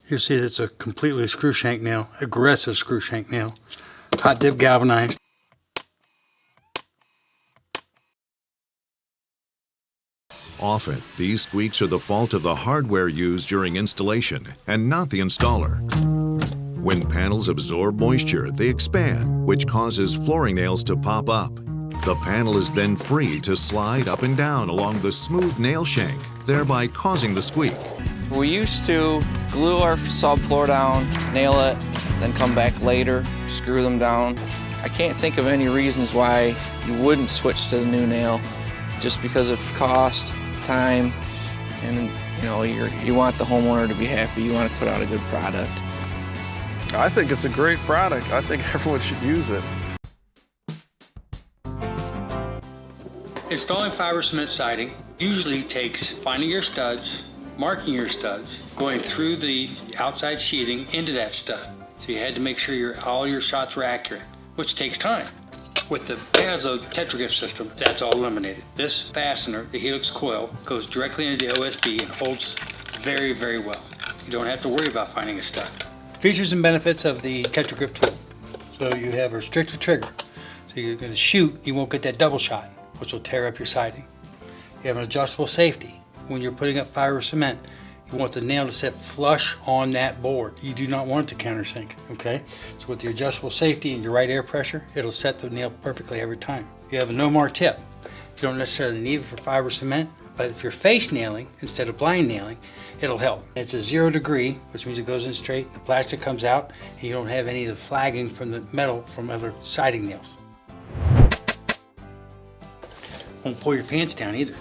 You'll see that's a completely screw shank nail, aggressive screw shank nail, hot dip galvanized. Often, these squeaks are the fault of the hardware used during installation and not the installer. When panels absorb moisture, they expand, which causes flooring nails to pop up. The panel is then free to slide up and down along the smooth nail shank, thereby causing the squeak. We used to glue our subfloor down, nail it, then come back later, screw them down. I can't think of any reasons why you wouldn't switch to the new nail, just because of cost, time, and you want the homeowner to be happy. You want to put out a good product. I think it's a great product. I think everyone should use it. Installing fiber cement siding usually takes finding your studs, marking your studs, going through the outside sheathing into that stud. So you had to make sure all your shots were accurate, which takes time. With the Paslode tetraGRIP system, that's all eliminated. This fastener, the helix coil, goes directly into the OSB and holds very, very well. You don't have to worry about finding a stud. Features and benefits of the tetraGRIP tool. So you have a restrictive trigger. So you're going to shoot, you won't get that double shot, which will tear up your siding. You have an adjustable safety. When you're putting up fiber cement, you want the nail to sit flush on that board. You do not want it to countersink, okay? So with the adjustable safety and your right air pressure, it'll set the nail perfectly every time. You have a no mar tip. You don't necessarily need it for fiber cement, but if you're face nailing instead of blind nailing, it'll help. It's a 0 degree, which means it goes in straight, the plastic comes out, and you don't have any of the flagging from the metal from other siding nails. Won't pull your pants down either.